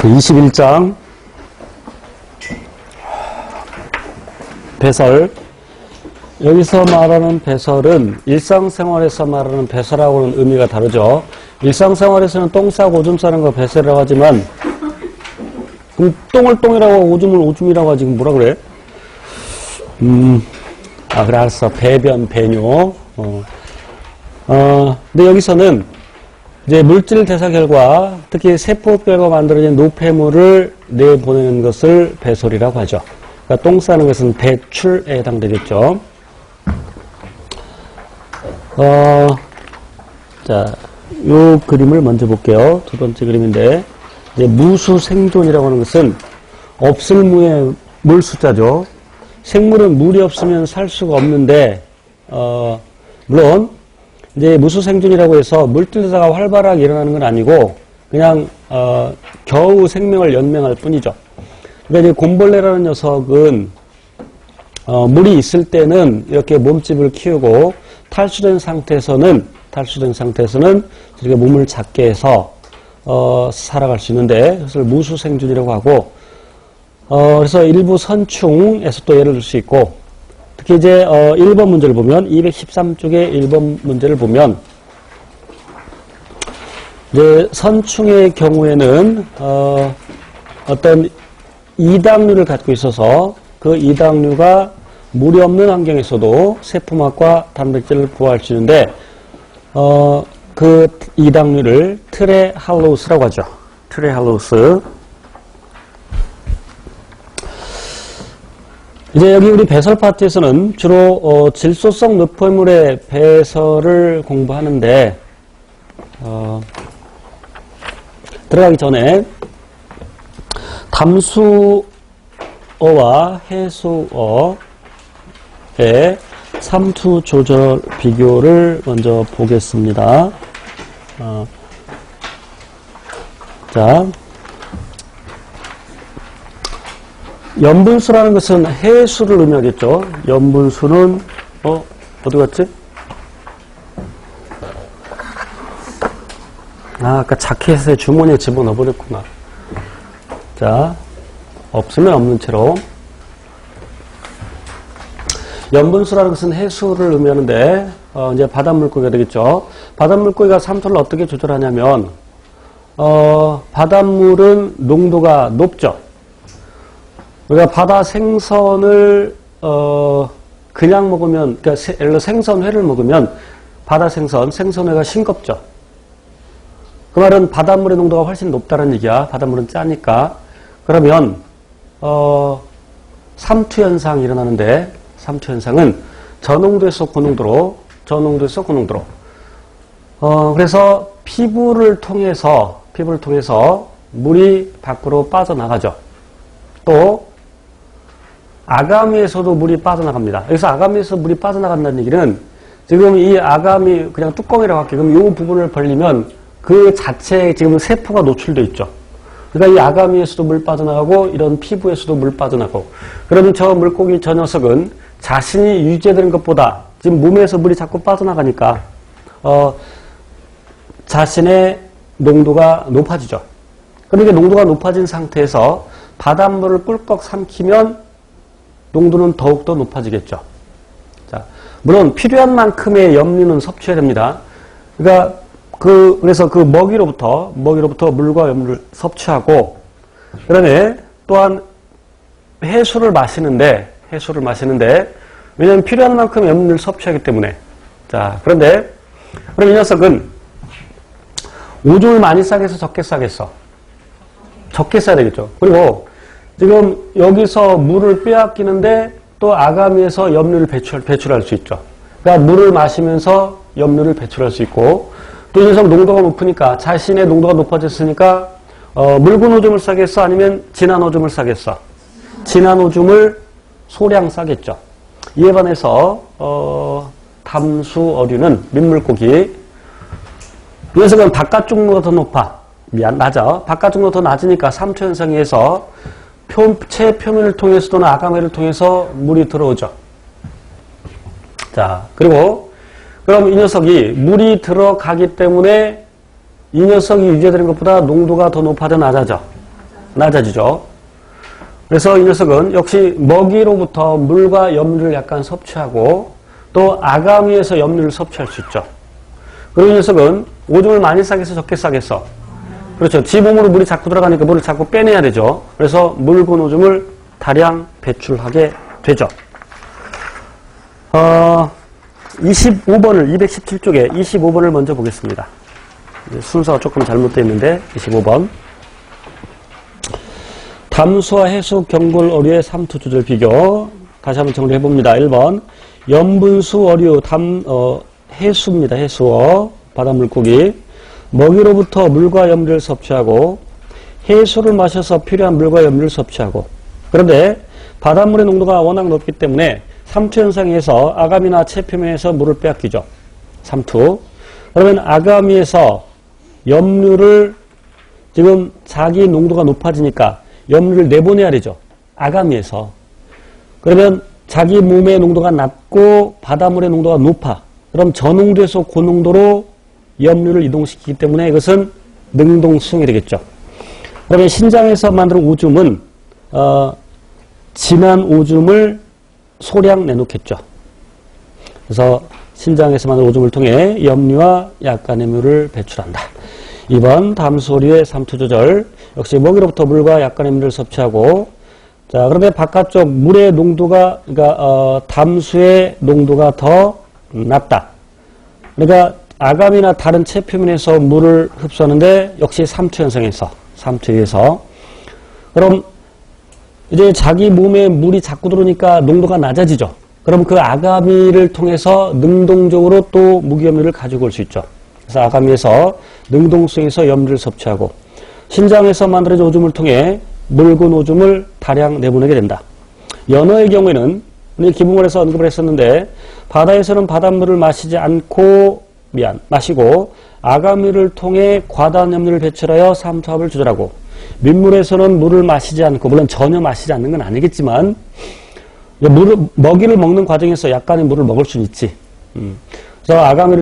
21장 배설. 여기서 말하는 배설은 일상생활에서 말하는 배설하고는 의미가 다르죠. 일상생활에서는 똥 싸고 오줌 싸는 거 배설이라고 하지만 그럼 똥을 똥이라고 하고 오줌을 오줌이라고 하지 뭐라 그래? 그래 알았어. 배변, 배뇨. 근데 여기서는 이제 물질 대사 결과, 특히 세포 결과 만들어진 노폐물을 내보내는 것을 배설이라고 하죠. 그러니까 똥 싸는 것은 배출에 해당되겠죠. 자, 요 그림을 먼저 볼게요. 두 번째 그림인데, 이제 무수생존이라고 하는 것은 없을 무의 물 숫자죠. 생물은 물이 없으면 살 수가 없는데, 물론, 이제 무수생존이라고 해서 물질 대사가 활발하게 일어나는 건 아니고, 그냥, 겨우 생명을 연명할 뿐이죠. 그러니까 이제 곰벌레라는 녀석은, 물이 있을 때는 이렇게 몸집을 키우고, 탈수된 상태에서는 이렇게 몸을 작게 해서, 살아갈 수 있는데, 그것을 무수생존이라고 하고, 그래서 일부 선충에서 또 예를 들 수 있고, 특히 이제 1번 문제를 보면 213쪽의 1번 문제를 보면 이제 선충의 경우에는 어떤 이당류를 갖고 있어서 그 이당류가 물이 없는 환경에서도 세포막과 단백질을 부화할 수 있는데 그 이당류를 트레할로우스라고 하죠. 트레할로우스. 이제 여기 우리 배설 파트에서는 주로 질소성 노폐물의 배설을 공부하는데 들어가기 전에 담수어와 해수어의 삼투 조절 비교를 먼저 보겠습니다. 자. 염분수라는 것은 해수를 의미하겠죠. 염분수는 어디 갔지? 아까 자켓에 주머니에 집어넣어 버렸구나. 자, 없으면 없는 채로. 염분수라는 것은 해수를 의미하는데 이제 바닷물고기가 되겠죠. 바닷물고기가 삼투를 어떻게 조절하냐면 바닷물은 농도가 높죠. 우리가 바다 생선을 그냥 먹으면, 그러니까 예를 들어 생선회를 먹으면 바다 생선회가 싱겁죠. 그 말은 바닷물의 농도가 훨씬 높다는 얘기야. 바닷물은 짜니까. 그러면 삼투 현상이 일어나는데, 삼투 현상은 저농도에서 고농도로. 그래서 피부를 통해서 물이 밖으로 빠져나가죠. 또 아가미에서도 물이 빠져나갑니다. 여기서 아가미에서 물이 빠져나간다는 얘기는 지금 이 아가미 그냥 뚜껑이라고 할게요. 그럼 이 부분을 벌리면 그 자체에 지금 세포가 노출되어 있죠. 그러니까 이 아가미에서도 물 빠져나가고 이런 피부에서도 물 빠져나가고, 그러면 저 물고기 저 녀석은 자신이 유지되는 것보다 지금 몸에서 물이 자꾸 빠져나가니까 자신의 농도가 높아지죠. 그러니까 농도가 높아진 상태에서 바닷물을 꿀꺽 삼키면 농도는 더욱더 높아지겠죠. 자, 물론 필요한 만큼의 염류는 섭취해야 됩니다. 그러니까 그래서 그 먹이로부터 물과 염류를 섭취하고, 그다음에 또한 해수를 마시는데 왜냐하면 필요한 만큼 염류를 섭취하기 때문에. 자, 그런데 그럼 이 녀석은 오줌을 많이 싸겠어, 적게 싸겠어? 적게 싸야 되겠죠. 그리고 지금 여기서 물을 빼앗기는데 또 아가미에서 염류를 배출할 수 있죠. 그러니까 물을 마시면서 염류를 배출할 수 있고, 또 이 녀석 농도가 높으니까, 자신의 농도가 높아졌으니까 묽은 오줌을 싸겠어? 아니면 진한 오줌을 싸겠어? 진한 오줌을 소량 싸겠죠. 이에 반해서 담수어류는 민물고기, 이 녀석은 바깥쪽 농도가 더 높아. 낮아. 바깥쪽 농도가 더 낮으니까 삼투 현상에 의해서 체 표면을 통해서 또는 아가미를 통해서 물이 들어오죠. 자, 그리고 그럼 이 녀석이 물이 들어가기 때문에 이 녀석이 유지되는 것보다 농도가 더 높아져 낮아져? 낮아지죠. 그래서 이 녀석은 역시 먹이로부터 물과 염류를 약간 섭취하고 또 아가미에서 염류를 섭취할 수 있죠. 그리고 이 녀석은 오줌을 많이 싸겠어, 적게 싸겠어? 그렇죠. 지 몸으로 물이 자꾸 들어가니까 물을 자꾸 빼내야 되죠. 그래서 물군 오줌을 다량 배출하게 되죠. 25번을 217쪽에 25번을 먼저 보겠습니다. 순서가 조금 잘못되어 있는데 25번 담수와 해수 경골 어류의 삼투 조절 비교. 다시 한번 정리해 봅니다. 1번 염분수 어류 해수입니다. 해수어 바닷물고기 먹이로부터 물과 염류를 섭취하고 해수를 마셔서 필요한 물과 염류를 섭취하고 그런데 바닷물의 농도가 워낙 높기 때문에 삼투 현상에서 아가미나 체표면에서 물을 빼앗기죠. 삼투. 그러면 아가미에서 염류를 지금 자기 농도가 높아지니까 염류를 내보내야 되죠. 아가미에서. 그러면 자기 몸의 농도가 낮고 바닷물의 농도가 높아. 그럼 저농도에서 고농도로 염류를 이동시키기 때문에 이것은 능동수용이 되겠죠. 그러면 신장에서 만드는 오줌은 진한 오줌을 소량 내놓겠죠. 그래서 신장에서 만든 오줌을 통해 염류와 약간의 물을 배출한다. 2번 담수어류의 삼투조절. 역시 먹이로부터 물과 약간의 물을 섭취하고 자 그런데 바깥쪽 물의 농도가 그러니까 담수의 농도가 더 낮다. 그러니까 아가미나 다른 체표면에서 물을 흡수하는데 역시 삼투 현상에서 삼투에서 그럼 이제 자기 몸에 물이 자꾸 들어오니까 농도가 낮아지죠. 그럼 그 아가미를 통해서 능동적으로 또 무기염류를 가지고 올 수 있죠. 그래서 아가미에서 능동수용에서 염류를 섭취하고 신장에서 만들어진 오줌을 통해 묽은 오줌을 다량 내보내게 된다. 연어의 경우에는 기본문에서 언급을 했었는데 바다에서는 바닷물을 마시고 아가미를 통해 과다한 염류를 배출하여 삼투압을 조절하고 민물에서는 물을 마시지 않고 물론 전혀 마시지 않는 건 아니겠지만 먹이를 먹는 과정에서 약간의 물을 먹을 수는 있지. 그래서 아가미를